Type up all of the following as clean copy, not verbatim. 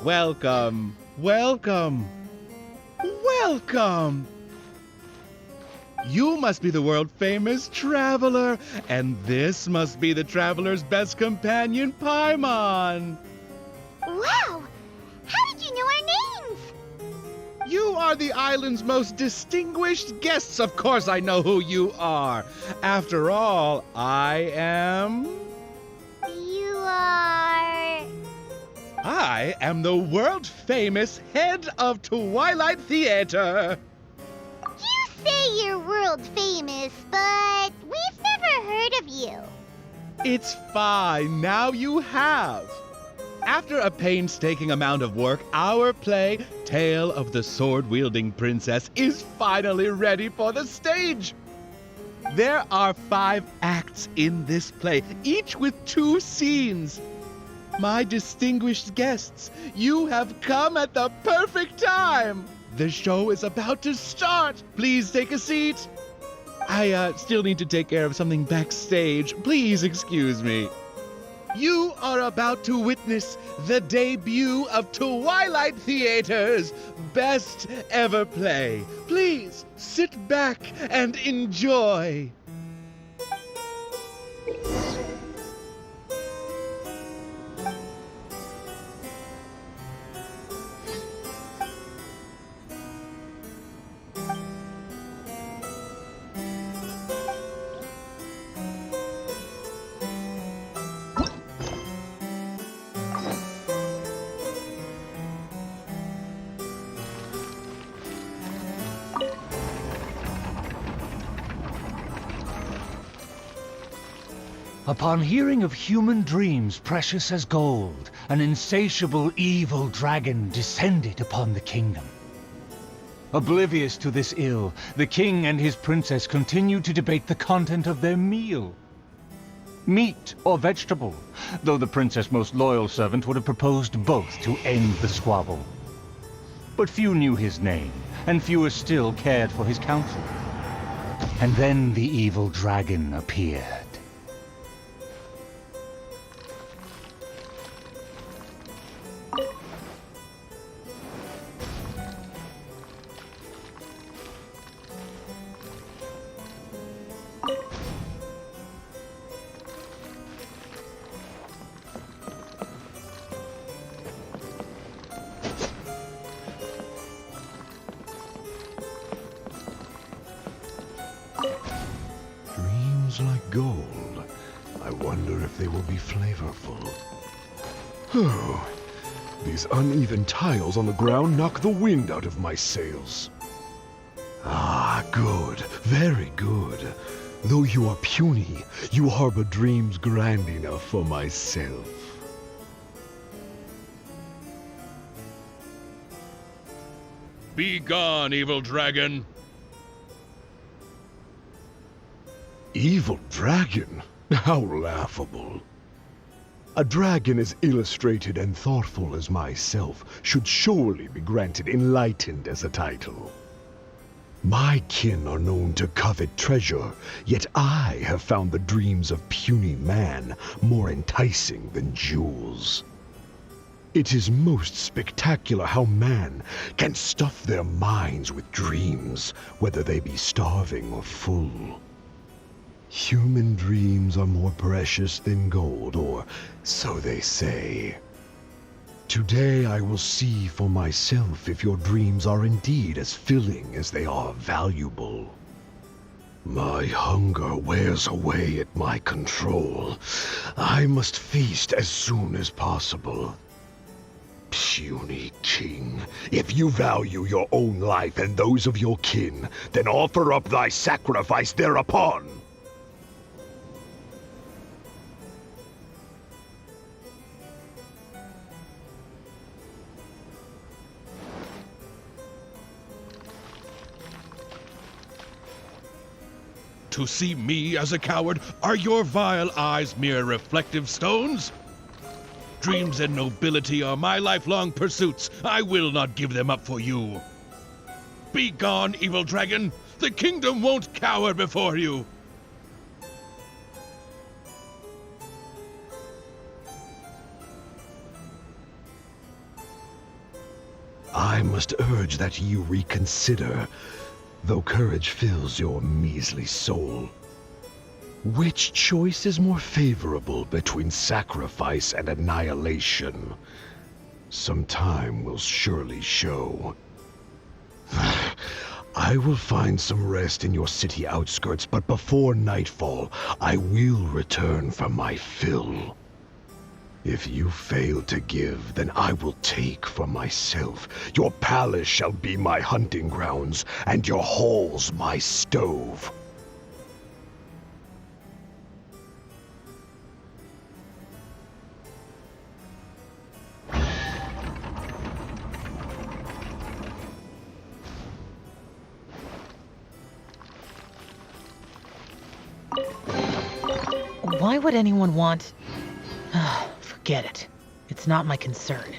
Welcome, welcome, welcome! You must be the world-famous traveler, and this must be the traveler's best companion, Paimon! Wow! How did you know our names? You are the island's most distinguished guests. Of course I know who you are. After all, I am... You are... I am the world-famous head of Twilight Theater. You say you're world famous, but we've never heard of you. It's fine. Now you have. After a painstaking amount of work, our play, Tale of the Sword-Wielding Princess, is finally ready for the stage. There are 5 acts in this play, each with 2 scenes. My distinguished guests, you have come at the perfect time. The show is about to start. Please take a seat. I still need to take care of something backstage. Please excuse me. You are about to witness the debut of Twilight Theater's best ever play. Please sit back and enjoy. Upon hearing of human dreams precious as gold, an insatiable evil dragon descended upon the kingdom. Oblivious to this ill, the king and his princess continued to debate the content of their meal. Meat or vegetable, though the princess' most loyal servant would have proposed both to end the squabble. But few knew his name, and fewer still cared for his counsel. And then the evil dragon appeared. Dreams like gold. I wonder if they will be flavorful. Oh, these uneven tiles on the ground knock the wind out of my sails. Ah, good. Very good. Though you are puny, you harbor dreams grand enough for myself. Be gone, evil dragon! Evil dragon? How laughable. A dragon as illustrated and thoughtful as myself should surely be granted enlightened as a title. My kin are known to covet treasure, yet I have found the dreams of puny man more enticing than jewels. It is most spectacular how man can stuff their minds with dreams, whether they be starving or full. Human dreams are more precious than gold, or so they say. Today I will see for myself if your dreams are indeed as filling as they are valuable. My hunger wears away at my control. I must feast as soon as possible. Puny king, if you value your own life and those of your kin, then offer up thy sacrifice thereupon. To see me as a coward, are your vile eyes mere reflective stones? Dreams and nobility are my lifelong pursuits. I will not give them up for you. Be gone, evil dragon! The kingdom won't cower before you! I must urge that you reconsider, though courage fills your measly soul. Which choice is more favorable between sacrifice and annihilation? Some time will surely show. I will find some rest in your city outskirts, but before nightfall, I will return for my fill. If you fail to give, then I will take for myself. Your palace shall be my hunting grounds, and your halls my stove. Why would anyone want... Forget it. It's not my concern.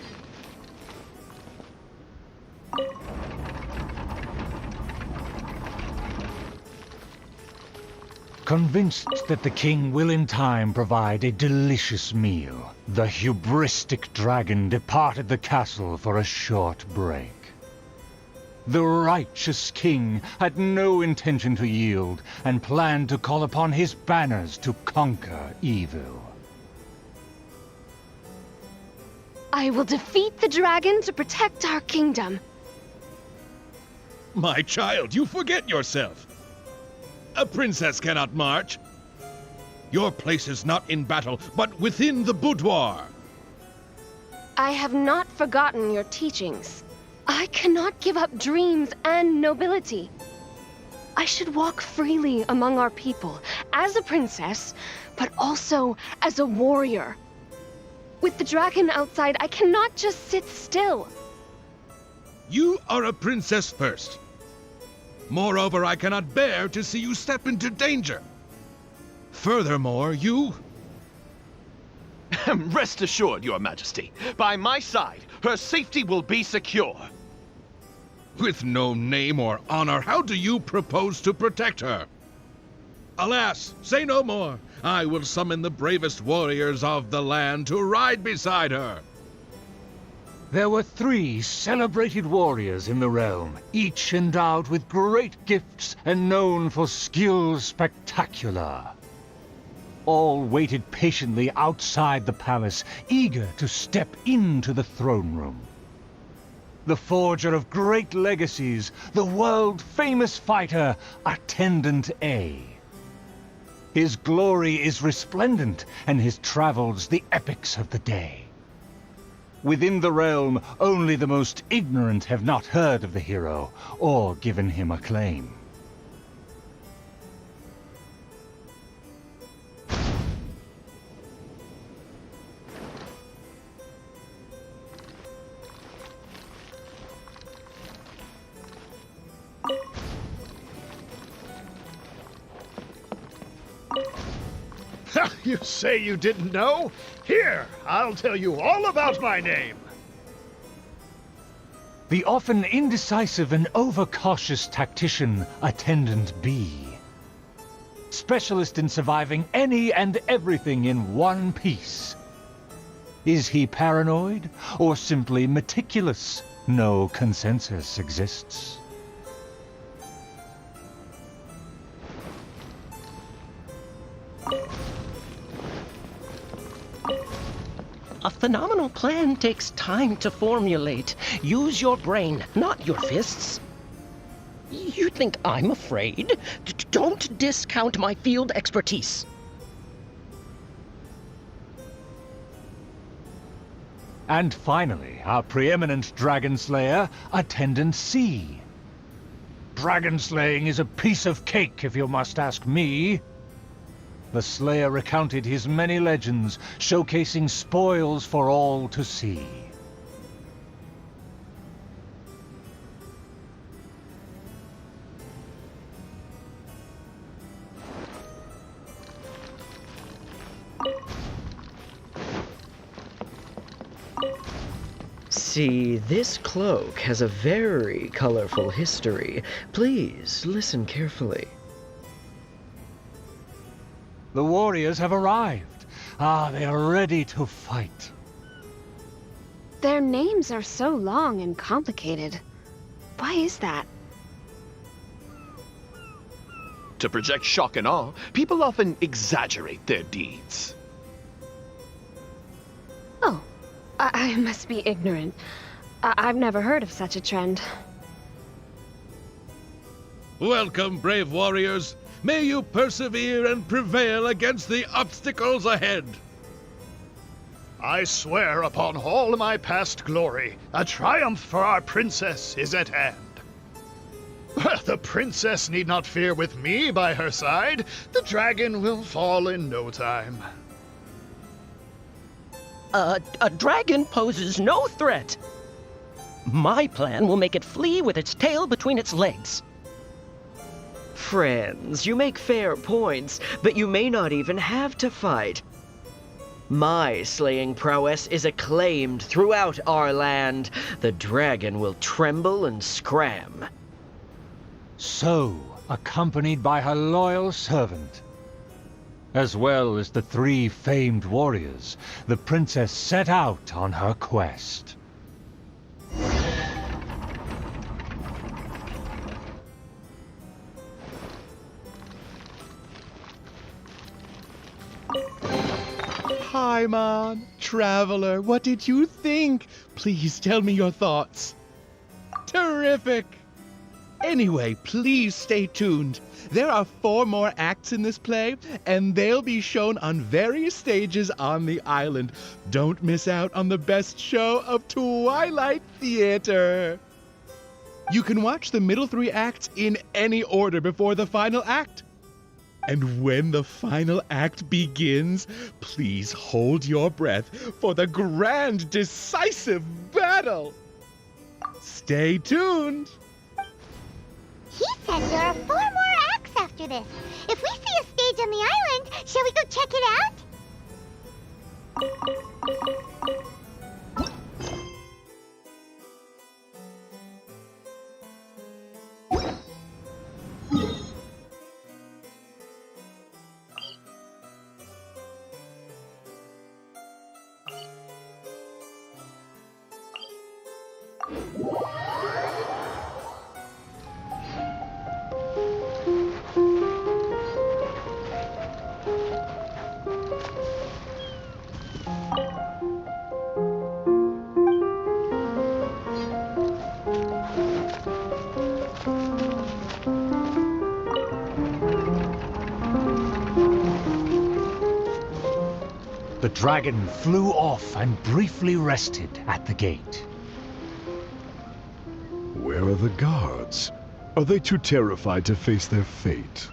Convinced that the king will in time provide a delicious meal, the hubristic dragon departed the castle for a short break. The righteous king had no intention to yield, and planned to call upon his banners to conquer evil. I will defeat the dragon to protect our kingdom. My child, you forget yourself. A princess cannot march. Your place is not in battle, but within the boudoir. I have not forgotten your teachings. I cannot give up dreams and nobility. I should walk freely among our people, as a princess, but also as a warrior. With the dragon outside, I cannot just sit still. You are a princess first. Moreover, I cannot bear to see you step into danger. Furthermore, you... Rest assured, Your Majesty, by my side, her safety will be secure. With no name or honor, how do you propose to protect her? Alas, say no more. I will summon the bravest warriors of the land to ride beside her. There were 3 celebrated warriors in the realm, each endowed with great gifts and known for skills spectacular. All waited patiently outside the palace, eager to step into the throne room. The forger of great legacies, the world-famous fighter, Attendant A. His glory is resplendent, and his travels the epics of the day. Within the realm, only the most ignorant have not heard of the hero, or given him acclaim. You say you didn't know? Here, I'll tell you all about my name. The often indecisive and overcautious tactician, Attendant B. Specialist in surviving any and everything in one piece. Is he paranoid, or simply meticulous? No consensus exists. A phenomenal plan takes time to formulate. Use your brain, not your fists. You think I'm afraid? Don't discount my field expertise. And finally, our preeminent dragon slayer, Attendant C. Dragon slaying is a piece of cake, if you must ask me. The slayer recounted his many legends, showcasing spoils for all to see. See, this cloak has a very colorful history. Please, listen carefully. The warriors have arrived. They are ready to fight. Their names are so long and complicated. Why is that? To project shock and awe, people often exaggerate their deeds. Oh, I must be ignorant. I've never heard of such a trend. Welcome, brave warriors. May you persevere and prevail against the obstacles ahead. I swear upon all my past glory, a triumph for our princess is at hand. The princess need not fear with me by her side. The dragon will fall in no time. A dragon poses no threat. My plan will make it flee with its tail between its legs. Friends, you make fair points, but you may not even have to fight. My slaying prowess is acclaimed throughout our land. The dragon will tremble and scram. So, accompanied by her loyal servant, as well as the 3 famed warriors, the princess set out on her quest. Paimon, traveler, what did you think? Please tell me your thoughts. Terrific! Anyway, please stay tuned. There are 4 more acts in this play, and they'll be shown on various stages on the island. Don't miss out on the best show of Twilight Theater. You can watch the middle 3 acts in any order before the final act. And when the final act begins, please hold your breath for the grand, decisive battle. Stay tuned. He said there are 4 more acts after this. If we see a stage on the island, shall we go check it out? The dragon flew off and briefly rested at the gate. Where are the guards? Are they too terrified to face their fate?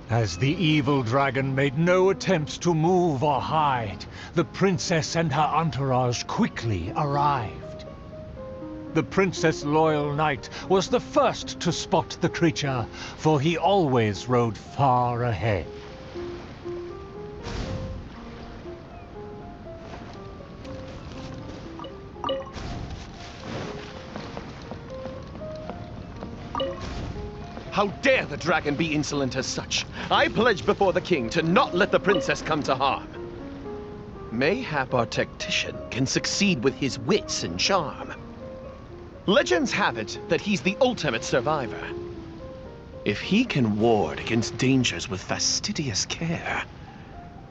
As the evil dragon made no attempt to move or hide, the princess and her entourage quickly arrived. The princess' loyal knight was the first to spot the creature, for he always rode far ahead. How dare the dragon be insolent as such? I pledge before the king to not let the princess come to harm. Mayhap our tactician can succeed with his wits and charm. Legends have it that he's the ultimate survivor. If he can ward against dangers with fastidious care,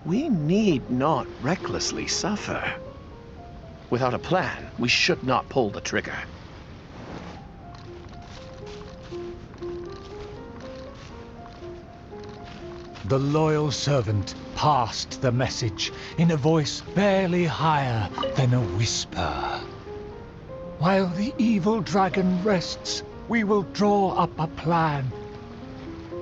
we need not recklessly suffer. Without a plan, we should not pull the trigger. The loyal servant passed the message in a voice barely higher than a whisper. While the evil dragon rests, we will draw up a plan.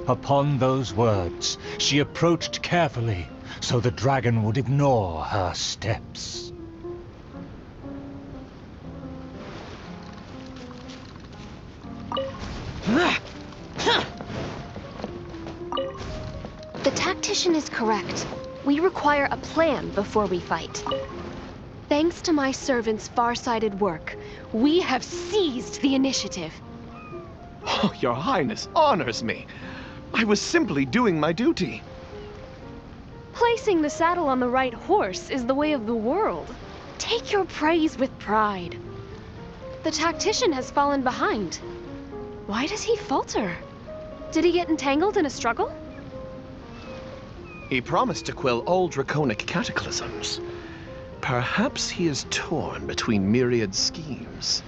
Upon those words, she approached carefully, so the dragon would ignore her steps. The tactician is correct. We require a plan before we fight. Thanks to my servant's far-sighted work, we have seized the initiative. Oh, Your Highness honors me. I was simply doing my duty. Placing the saddle on the right horse is the way of the world. Take your praise with pride. The tactician has fallen behind. Why does he falter? Did he get entangled in a struggle? He promised to quell all draconic cataclysms. Perhaps he is torn between myriad schemes.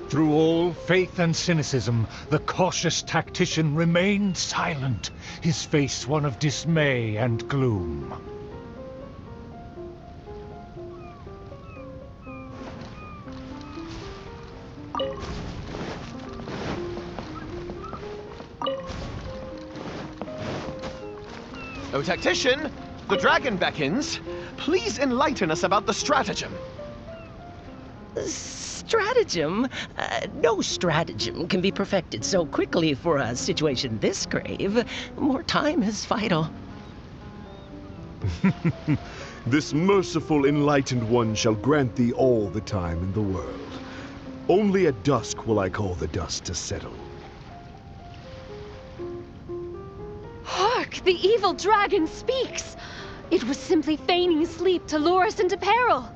Through all faith and cynicism, the cautious tactician remained silent, his face one of dismay and gloom. O tactician, the dragon beckons. Please enlighten us about the stratagem. Stratagem? No stratagem can be perfected so quickly for a situation this grave. More time is vital. This merciful enlightened one shall grant thee all the time in the world. Only at dusk will I call the dust to settle. Hark! The evil dragon speaks! It was simply feigning sleep to lure us into peril.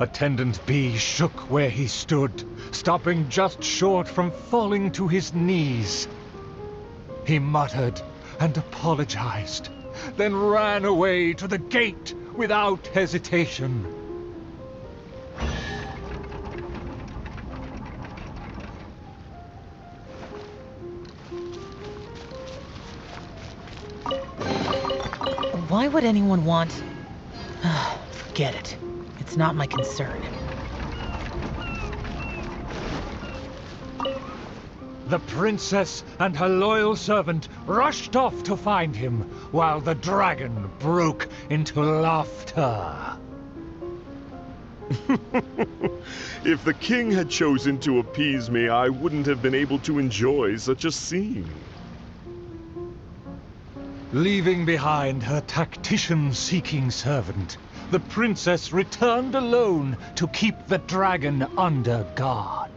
Attendant B shook where he stood, stopping just short from falling to his knees. He muttered and apologized, then ran away to the gate without hesitation. Why would anyone want... Forget it. It's not my concern. The princess and her loyal servant rushed off to find him, while the dragon broke into laughter. If the king had chosen to appease me, I wouldn't have been able to enjoy such a scene. Leaving behind her tactician-seeking servant, the princess returned alone to keep the dragon under guard.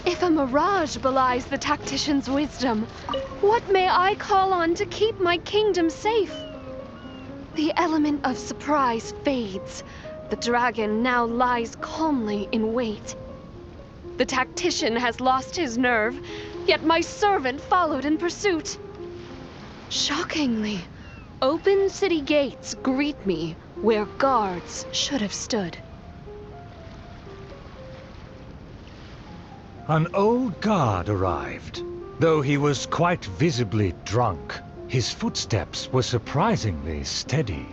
If a mirage belies the tactician's wisdom, what may I call on to keep my kingdom safe? The element of surprise fades. The dragon now lies calmly in wait. The tactician has lost his nerve, yet my servant followed in pursuit. Shockingly, open city gates greet me where guards should have stood. An old guard arrived. Though he was quite visibly drunk, his footsteps were surprisingly steady.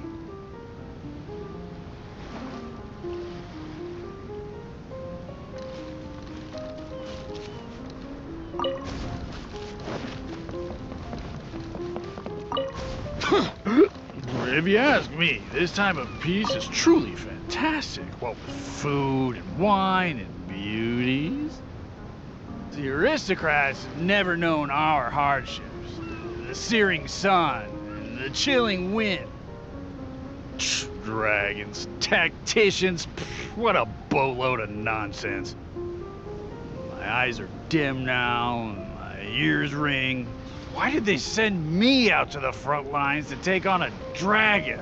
If you ask me, this time of peace is truly fantastic. What with food and wine and beauties. The aristocrats have never known our hardships. The searing sun and the chilling wind. Dragons, tacticians, what a boatload of nonsense. My eyes are dim now, and my ears ring. Why did they send me out to the front lines to take on a dragon?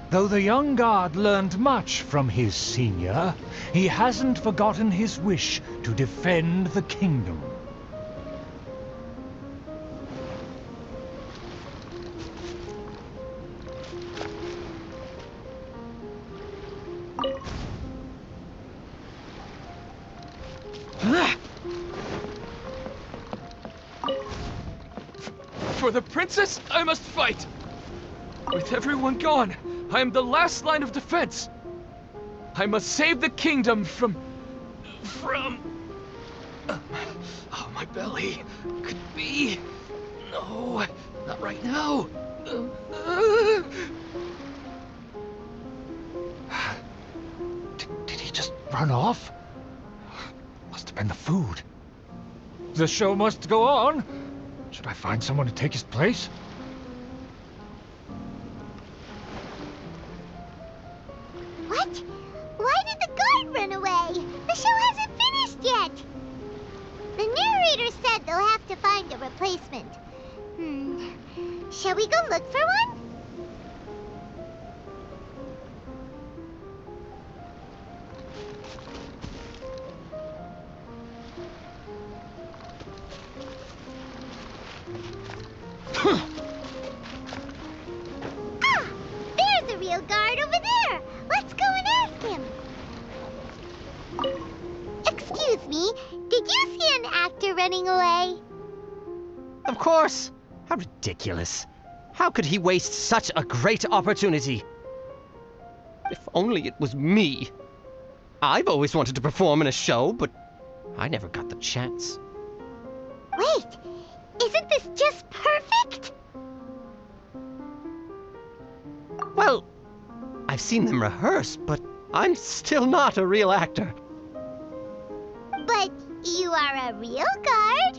Though the young guard learned much from his senior, he hasn't forgotten his wish to defend the kingdom. For the princess, I must fight! With everyone gone, I am the last line of defense! I must save the kingdom from... Oh, my belly. Could be... No, not right now. Did he just run off? And the food. The show must go on. Should I find someone to take his place? What? Why did the guard run away? The show hasn't finished yet. The narrator said they'll have to find a replacement. Shall we go look for one? There's a real guard over there. Let's go and ask him. Excuse me, did you see an actor running away? Of course! How ridiculous. How could he waste such a great opportunity? If only it was me. I've always wanted to perform in a show, but I never got the chance. Wait, isn't this just perfect? Well, I've seen them rehearse, but I'm still not a real actor. But you are a real guard.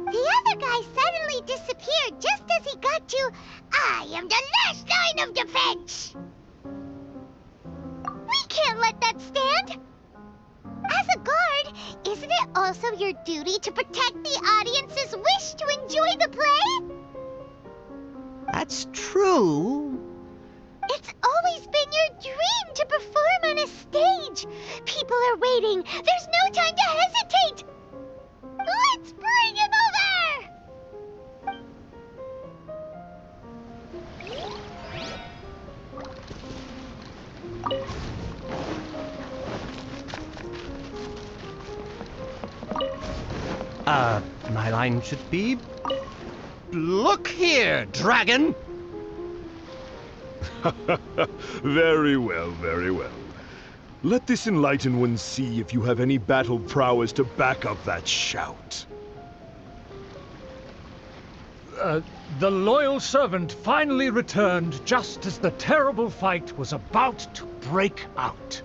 The other guy suddenly disappeared just as he got to, I am the last line of defense. We can't let that stand. As a guard, isn't it also your duty to protect the audience's wish to enjoy the play? That's true. It's always been your dream to perform on a stage. People are waiting. There's no time to hesitate. Let's bring him over! My line should be... Look here, dragon! Very well, very well. Let this enlightened one see if you have any battle prowess to back up that shout. The loyal servant finally returned just as the terrible fight was about to break out.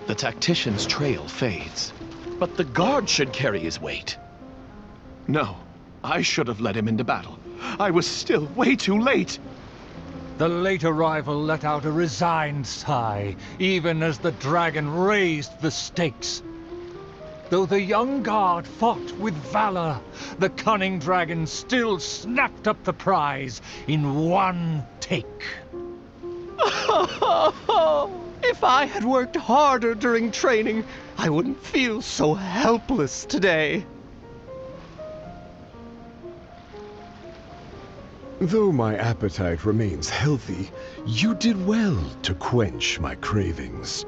The tactician's trail fades, but the guard should carry his weight. No, I should have led him into battle. I was still way too late. The late arrival let out a resigned sigh, even as the dragon raised the stakes. Though the young guard fought with valor, the cunning dragon still snapped up the prize in one take. If I had worked harder during training, I wouldn't feel so helpless today. Though my appetite remains healthy, you did well to quench my cravings.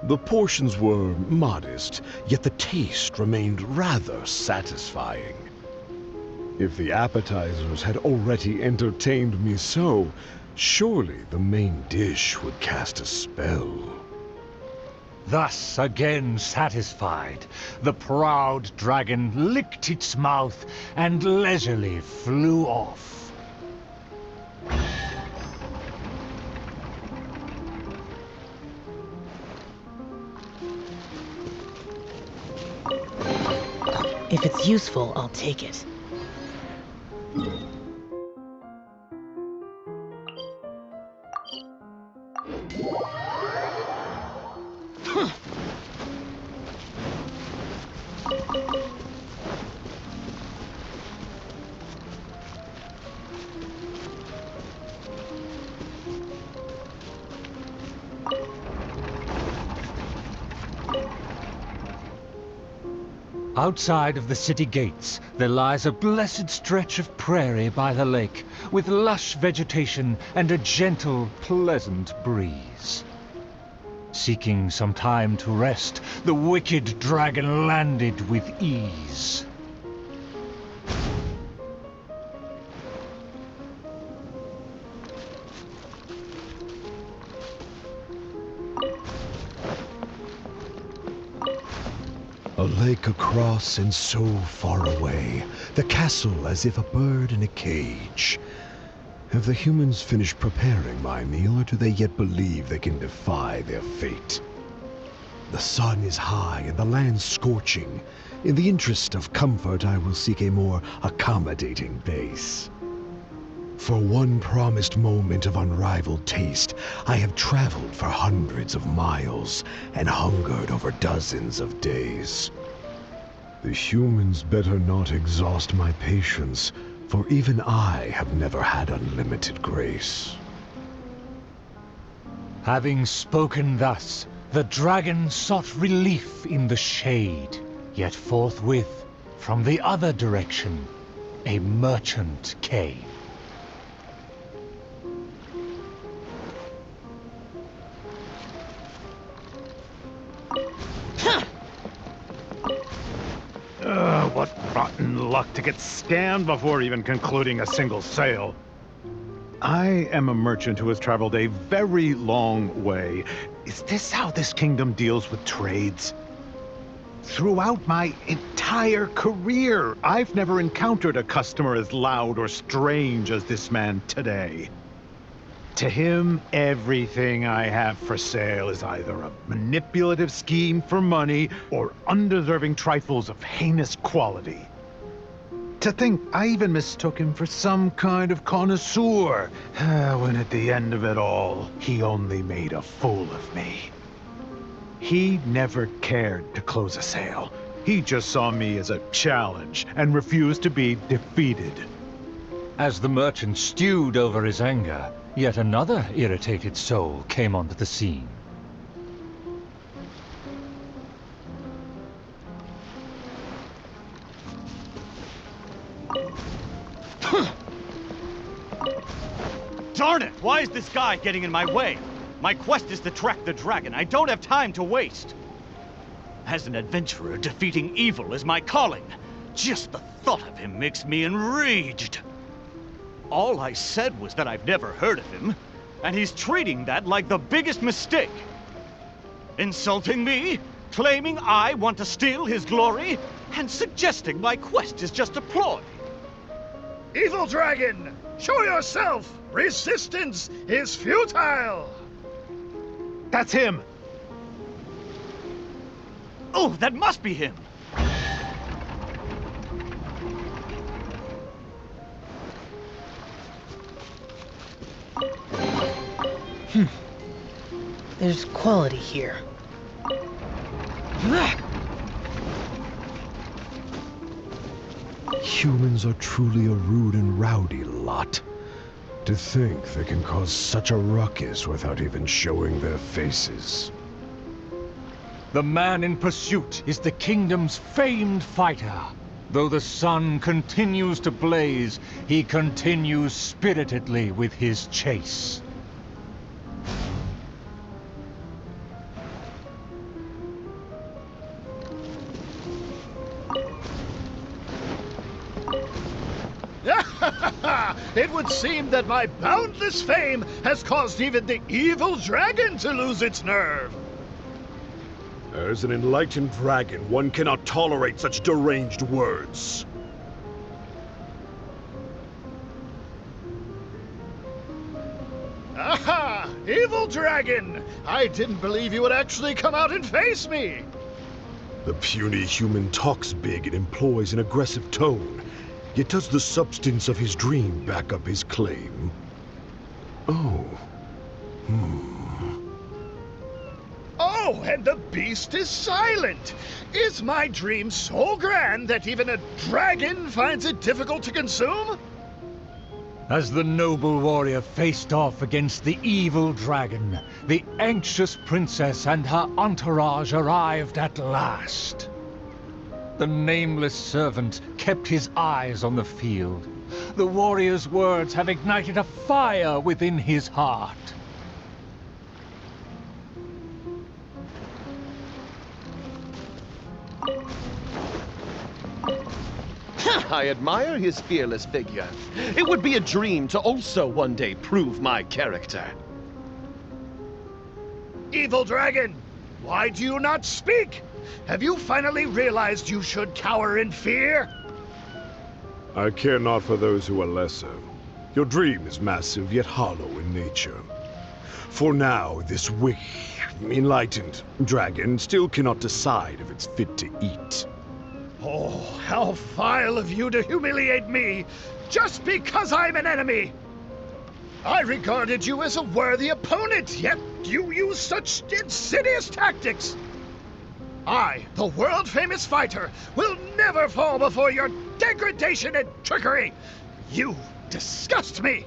The portions were modest, yet the taste remained rather satisfying. If the appetizers had already entertained me so, surely the main dish would cast a spell. Thus, again satisfied, the proud dragon licked its mouth and leisurely flew off. If it's useful, I'll take it. Outside of the city gates, there lies a blessed stretch of prairie by the lake, with lush vegetation and a gentle, pleasant breeze. Seeking some time to rest, the wicked dragon landed with ease. A lake across and so far away, the castle as if a bird in a cage. Have the humans finished preparing my meal, or do they yet believe they can defy their fate? The sun is high and the land scorching. In the interest of comfort, I will seek a more accommodating base. For one promised moment of unrivaled taste, I have traveled for hundreds of miles and hungered over dozens of days. The humans better not exhaust my patience, for even I have never had unlimited grace. Having spoken thus, the dragon sought relief in the shade, yet forthwith, from the other direction, a merchant came. What rotten luck to get scammed before even concluding a single sale. I am a merchant who has traveled a very long way. Is this how this kingdom deals with trades? Throughout my entire career, I've never encountered a customer as loud or strange as this man today. To him, everything I have for sale is either a manipulative scheme for money or undeserving trifles of heinous quality. To think I even mistook him for some kind of connoisseur, when at the end of it all, he only made a fool of me. He never cared to close a sale. He just saw me as a challenge and refused to be defeated. As the merchant stewed over his anger, yet another irritated soul came onto the scene. Darn it! Why is this guy getting in my way? My quest is to track the dragon. I don't have time to waste. As an adventurer, defeating evil is my calling. Just the thought of him makes me enraged. All I said was that I've never heard of him, and he's treating that like the biggest mistake. Insulting me, claiming I want to steal his glory, and suggesting my quest is just a ploy. Evil dragon, show yourself! Resistance is futile! That's him! Oh, that must be him! There's quality here. Humans are truly a rude and rowdy lot. To think they can cause such a ruckus without even showing their faces. The man in pursuit is the kingdom's famed fighter. Though the sun continues to blaze, he continues spiritedly with his chase. It would seem that my boundless fame has caused even the evil dragon to lose its nerve. As an enlightened dragon, one cannot tolerate such deranged words. Aha! Evil dragon! I didn't believe you would actually come out and face me! The puny human talks big and employs an aggressive tone. Yet does the substance of his dream back up his claim? Oh. Oh, and the beast is silent! Is my dream so grand that even a dragon finds it difficult to consume? As the noble warrior faced off against the evil dragon, the anxious princess and her entourage arrived at last. The nameless servant kept his eyes on the field. The warrior's words have ignited a fire within his heart. I admire his fearless figure. It would be a dream to also one day prove my character. Evil dragon, why do you not speak? Have you finally realized you should cower in fear? I care not for those who are lesser. Your dream is massive, yet hollow in nature. For now, this enlightened dragon still cannot decide if it's fit to eat. Oh, how vile of you to humiliate me, just because I'm an enemy! I regarded you as a worthy opponent, yet you use such insidious tactics! I, the world-famous fighter, will never fall before your degradation and trickery! You disgust me!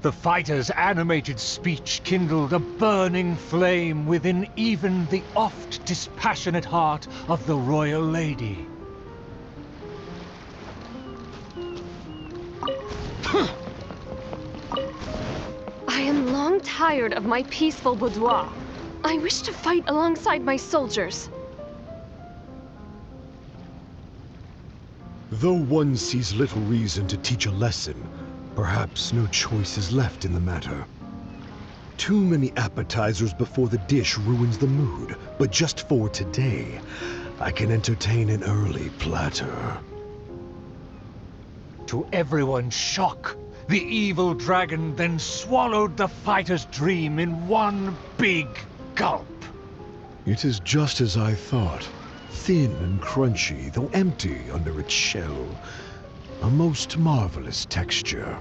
The fighter's animated speech kindled a burning flame within even the oft dispassionate heart of the royal lady. I am long tired of my peaceful boudoir. I wish to fight alongside my soldiers. Though one sees little reason to teach a lesson, perhaps no choice is left in the matter. Too many appetizers before the dish ruins the mood, but just for today, I can entertain an early platter. To everyone's shock, the evil dragon then swallowed the fighter's dream in one big gulp. It is just as I thought. Thin and crunchy, though empty under its shell. A most marvelous texture.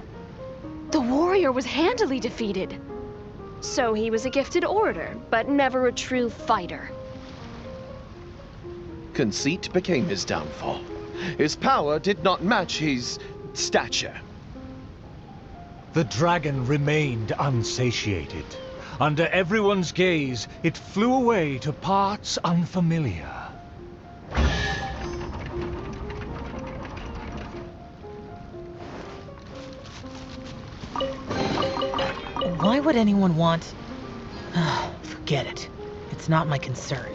The warrior was handily defeated. So he was a gifted orator, but never a true fighter. Conceit became his downfall. His power did not match his stature. The dragon remained unsatiated. Under everyone's gaze, it flew away to parts unfamiliar. Why would anyone want... Forget it. It's not my concern.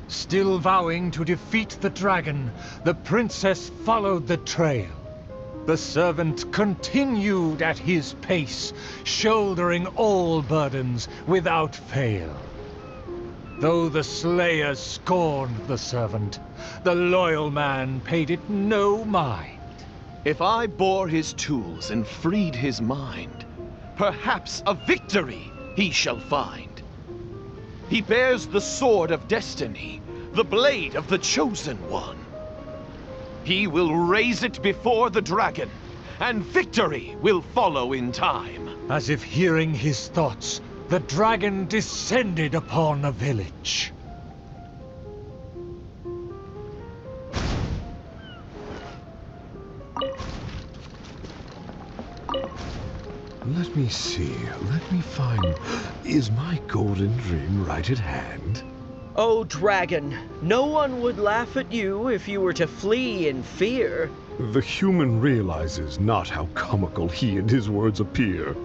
Still vowing to defeat the dragon, the princess followed the trail. The servant continued at his pace, shouldering all burdens without fail. Though the slayer scorned the servant, the loyal man paid it no mind. If I bore his tools and freed his mind, perhaps a victory he shall find. He bears the sword of destiny, the blade of the chosen one. He will raise it before the dragon, and victory will follow in time. As if hearing his thoughts, the dragon descended upon the village. Let me see, let me find... Is my golden dream right at hand? Oh, dragon, no one would laugh at you if you were to flee in fear. The human realizes not how comical he and his words appear.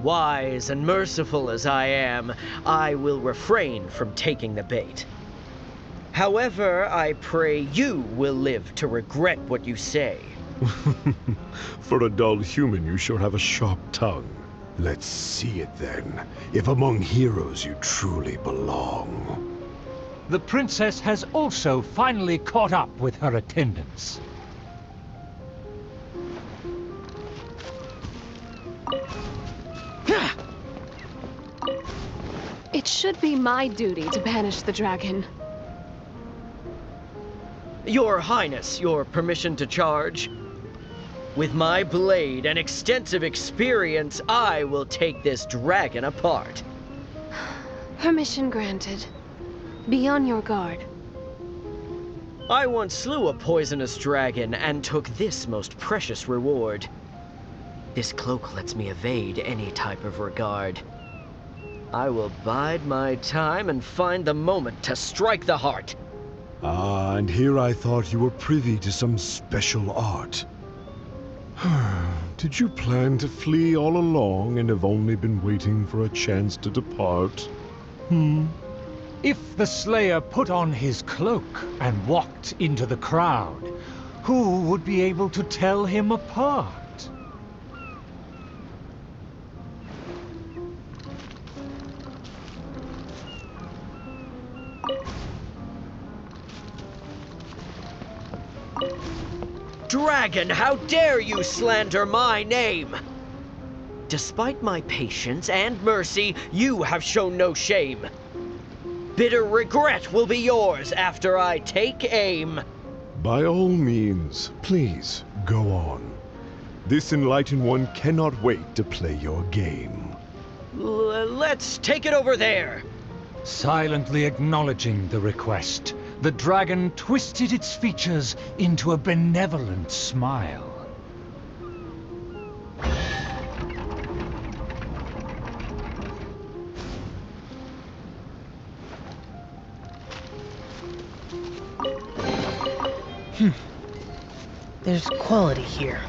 Wise and merciful as I am, I will refrain from taking the bait. However, I pray you will live to regret what you say. For a dull human, you sure have a sharp tongue. Let's see it then, if among heroes you truly belong. The princess has also finally caught up with her attendants. It should be my duty to banish the dragon. Your Highness, your permission to charge? With my blade and extensive experience, I will take this dragon apart. Permission granted. Be on your guard. I once slew a poisonous dragon and took this most precious reward. This cloak lets me evade any type of regard. I will bide my time and find the moment to strike the heart. Ah, and here I thought you were privy to some special art. Did you plan to flee all along and have only been waiting for a chance to depart? If the Slayer put on his cloak and walked into the crowd, who would be able to tell him apart? Dragon, how dare you slander my name? Despite my patience and mercy, you have shown no shame. Bitter regret will be yours after I take aim. By all means, please, go on. This enlightened one cannot wait to play your game. Let's take it over there. Silently acknowledging the request, the dragon twisted its features into a benevolent smile. There's quality here.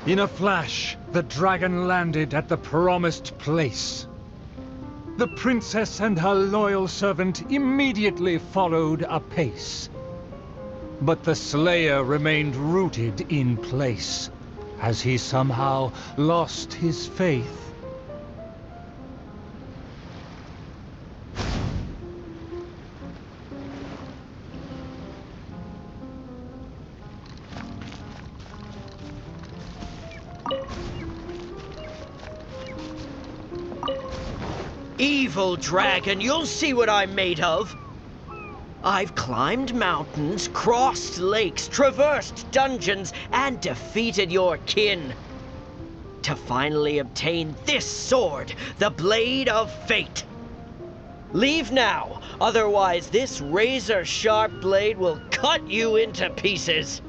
In a flash, the dragon landed at the promised place. The princess and her loyal servant immediately followed apace. But the Slayer remained rooted in place, as he somehow lost his faith. Evil dragon, you'll see what I'm made of. I've climbed mountains, crossed lakes, traversed dungeons, and defeated your kin. To finally obtain this sword, the Blade of Fate. Leave now, otherwise this razor-sharp blade will cut you into pieces.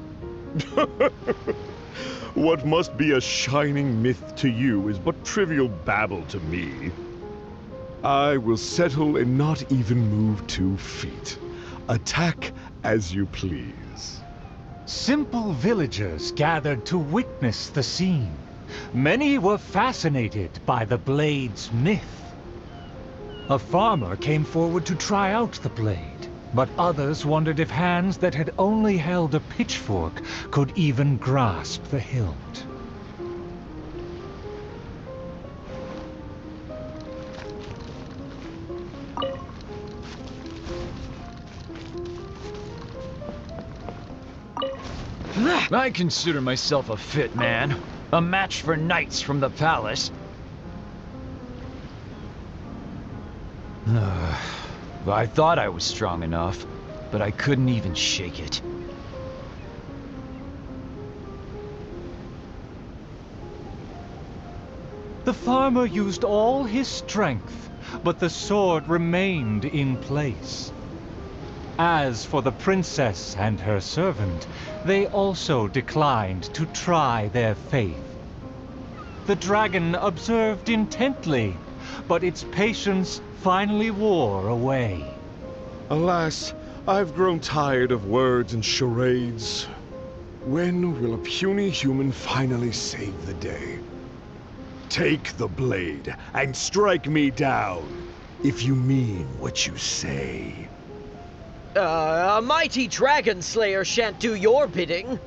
What must be a shining myth to you is but trivial babble to me. I will settle and not even move 2 feet. Attack as you please. Simple villagers gathered to witness the scene. Many were fascinated by the blade's myth. A farmer came forward to try out the blade, but others wondered if hands that had only held a pitchfork could even grasp the hilt. I consider myself a fit man. A match for knights from the palace. I thought I was strong enough, but I couldn't even shake it. The farmer used all his strength, but the sword remained in place. As for the princess and her servant, they also declined to try their faith. The dragon observed intently, but its patience finally wore away. Alas, I've grown tired of words and charades. When will a puny human finally save the day? Take the blade and strike me down, if you mean what you say. A mighty dragon slayer shan't do your bidding.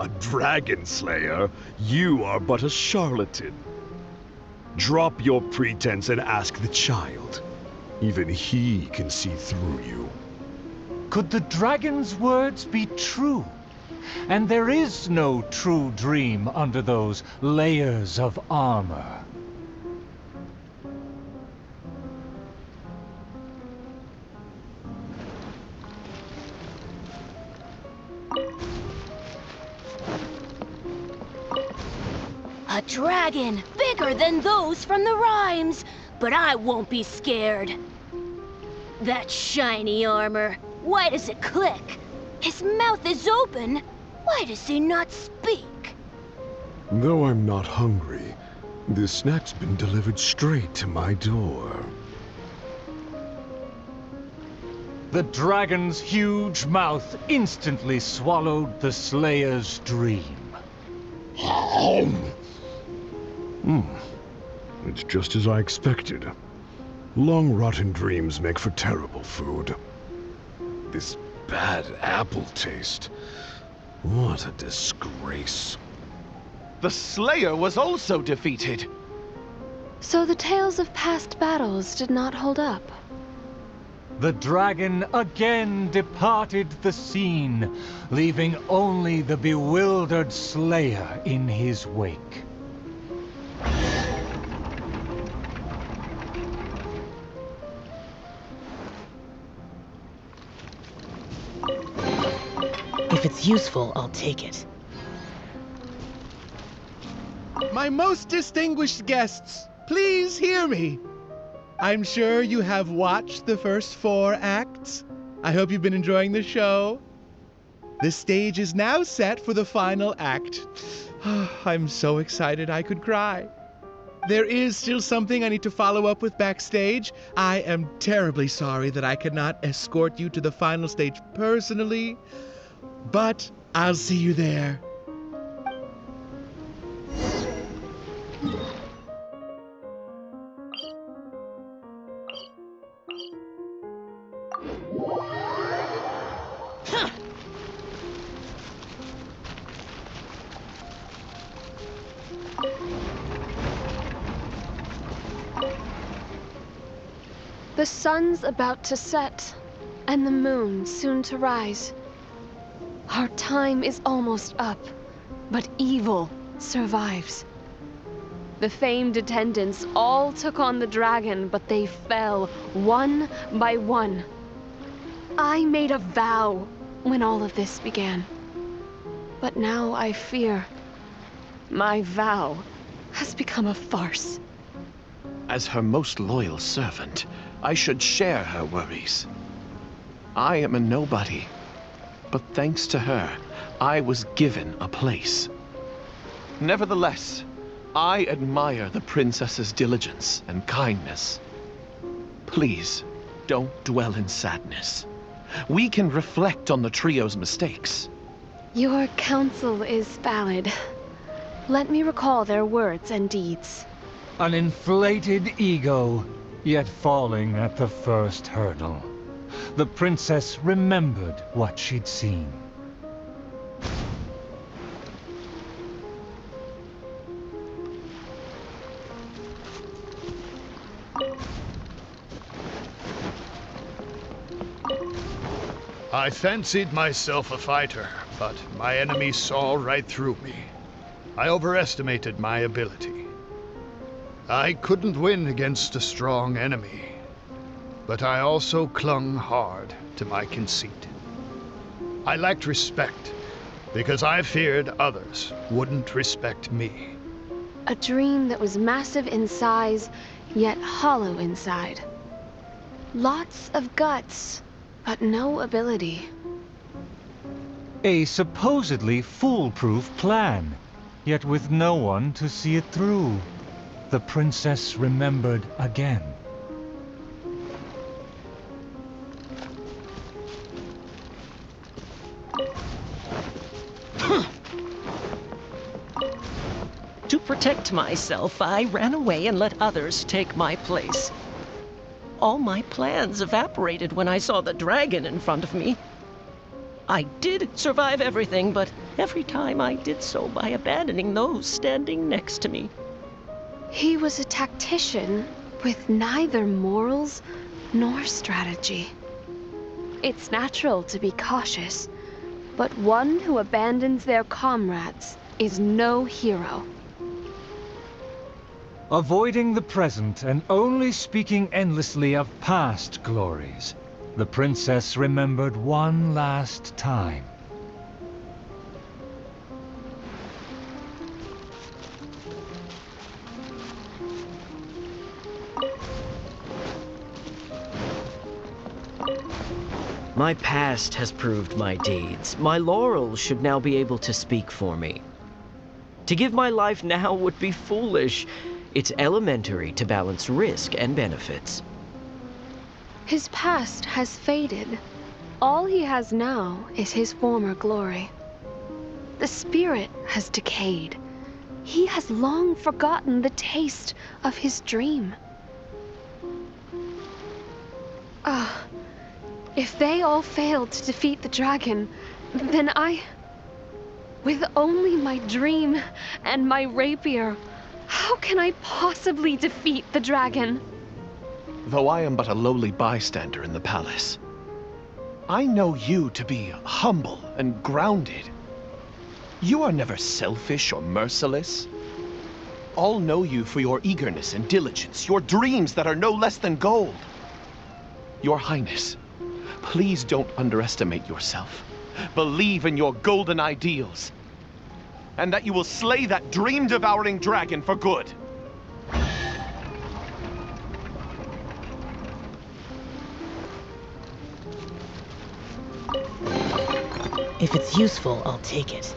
A dragon slayer? You are but a charlatan. Drop your pretense and ask the child. Even he can see through you. Could the dragon's words be true? And there is no true dream under those layers of armor. A dragon, bigger than those from the rhymes, but I won't be scared. That shiny armor, why does it click? His mouth is open, why does he not speak? Though I'm not hungry, this snack's been delivered straight to my door. The dragon's huge mouth instantly swallowed the Slayer's dream. It's just as I expected. Long rotten dreams make for terrible food. This bad apple taste. What a disgrace. The Slayer was also defeated. So the tales of past battles did not hold up. The dragon again departed the scene, leaving only the bewildered Slayer in his wake. If it's useful, I'll take it. My most distinguished guests, please hear me. I'm sure you have watched the first 4 acts. I hope you've been enjoying the show. The stage is now set for the final act. I'm so excited I could cry. There is still something I need to follow up with backstage. I am terribly sorry that I could not escort you to the final stage personally, but I'll see you there. The sun's about to set, and the moon soon to rise. Our time is almost up, but evil survives. The famed attendants all took on the dragon, but they fell one by one. I made a vow when all of this began. But now I fear my vow has become a farce. As her most loyal servant, I should share her worries. I am a nobody, but thanks to her, I was given a place. Nevertheless, I admire the princess's diligence and kindness. Please, don't dwell in sadness. We can reflect on the trio's mistakes. Your counsel is valid. Let me recall their words and deeds. An inflated ego, yet falling at the first hurdle. The princess remembered what she'd seen. I fancied myself a fighter, but my enemy saw right through me. I overestimated my ability. I couldn't win against a strong enemy, but I also clung hard to my conceit. I lacked respect because I feared others wouldn't respect me. A dream that was massive in size, yet hollow inside. Lots of guts, but no ability. A supposedly foolproof plan, yet with no one to see it through. The princess remembered again. To protect myself, I ran away and let others take my place. All my plans evaporated when I saw the dragon in front of me. I did survive everything, but every time I did so by abandoning those standing next to me. He was a tactician with neither morals nor strategy. It's natural to be cautious, but one who abandons their comrades is no hero. Avoiding the present and only speaking endlessly of past glories, the princess remembered one last time. My past has proved my deeds. My laurels should now be able to speak for me. To give my life now would be foolish. It's elementary to balance risk and benefits. His past has faded. All he has now is his former glory. The spirit has decayed, he has long forgotten the taste of his dream. If they all failed to defeat the dragon, then with only my dream and my rapier, how can I possibly defeat the dragon? Though I am but a lowly bystander in the palace, I know you to be humble and grounded. You are never selfish or merciless. All know you for your eagerness and diligence, your dreams that are no less than gold. Your Highness, please don't underestimate yourself. Believe in your golden ideals, and that you will slay that dream-devouring dragon for good. If it's useful, I'll take it.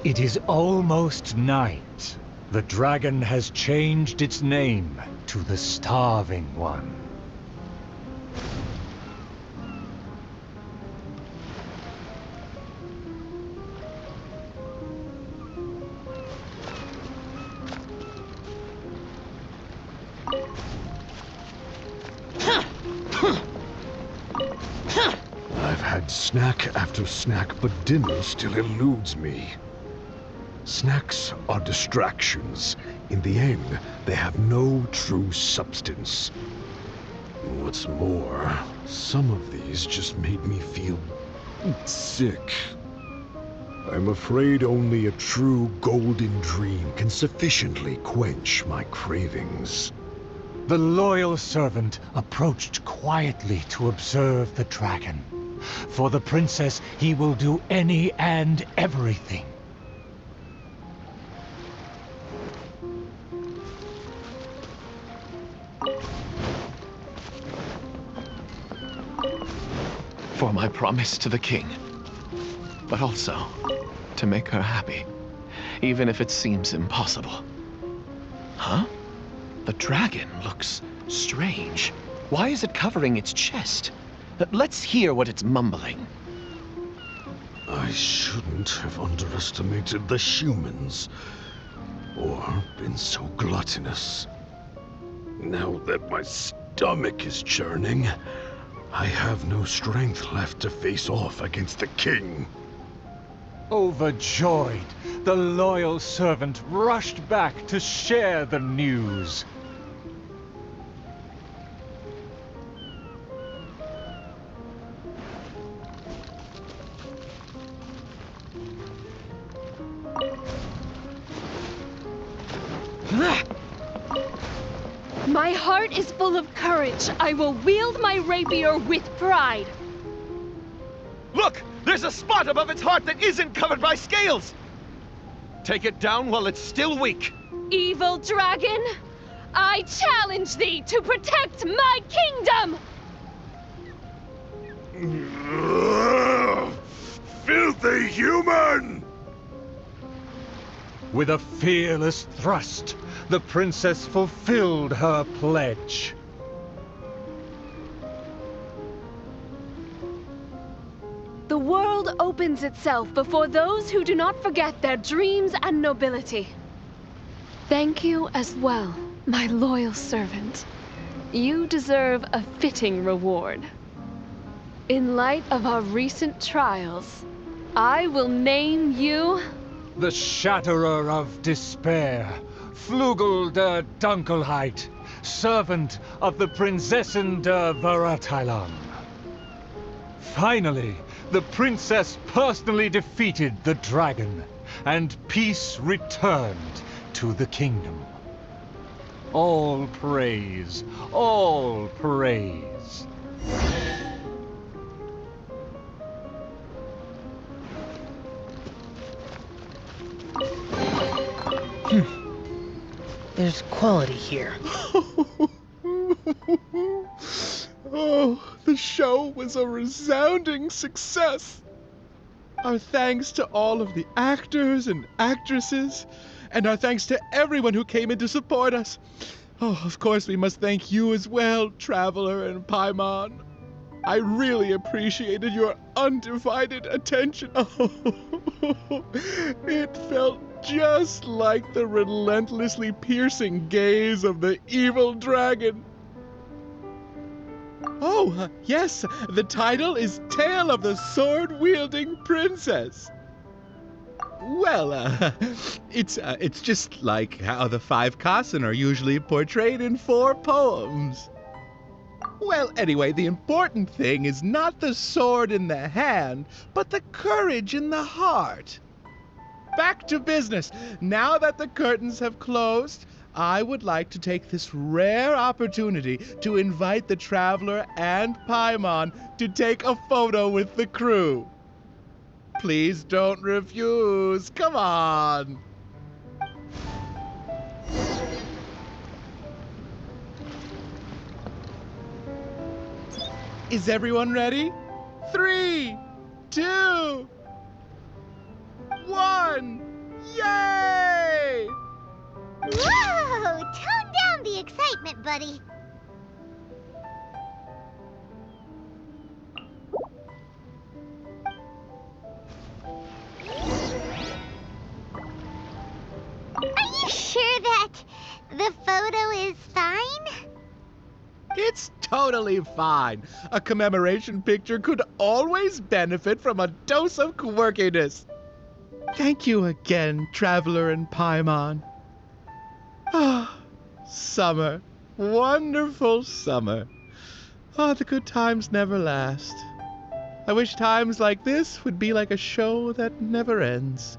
It is almost night. The dragon has changed its name to the Starving One. I've had snack after snack, but dinner still eludes me. Snacks are distractions. In the end, they have no true substance. What's more, some of these just made me feel sick. I'm afraid only a true golden dream can sufficiently quench my cravings. The loyal servant approached quietly to observe the dragon. For the princess, he will do any and everything. For my promise to the king, but also to make her happy, even if it seems impossible. Huh? The dragon looks strange. Why is it covering its chest? Let's hear what it's mumbling. I shouldn't have underestimated the humans, or been so gluttonous. Now that my stomach is churning, I have no strength left to face off against the king. Overjoyed, the loyal servant rushed back to share the news. My heart is full of courage. I will wield my rapier with pride. Look! There's a spot above its heart that isn't covered by scales! Take it down while it's still weak. Evil dragon, I challenge thee to protect my kingdom! Filthy human! With a fearless thrust, the princess fulfilled her pledge. The world opens itself before those who do not forget their dreams and nobility. Thank you as well, my loyal servant. You deserve a fitting reward. In light of our recent trials, I will name you... The Shatterer of Despair, Flugel der Dunkelheit, servant of the Prinzessin der Veratilan. Finally, the princess personally defeated the dragon, and peace returned to the kingdom. All praise, all praise. There's quality here. Oh, the show was a resounding success. Our thanks to all of the actors and actresses, and our thanks to everyone who came in to support us. Oh, of course we must thank you as well, Traveler and Paimon. I really appreciated your undivided attention. It felt just like the relentlessly piercing gaze of the evil dragon. Oh, yes, the title is Tale of the Sword-Wielding Princess. Well, it's just like how the 5 Kassen are usually portrayed in 4 poems. Well, anyway, the important thing is not the sword in the hand, but the courage in the heart. Back to business. Now that the curtains have closed, I would like to take this rare opportunity to invite the Traveler and Paimon to take a photo with the crew. Please don't refuse. Come on. Is everyone ready? 3, 2, 1. Yay! Whoa! Tone down the excitement, buddy. Are you sure that the photo is fine? It's totally fine. A commemoration picture could always benefit from a dose of quirkiness. Thank you again, Traveler and Paimon. Ah, summer. Wonderful summer. Ah, the good times never last. I wish times like this would be like a show that never ends.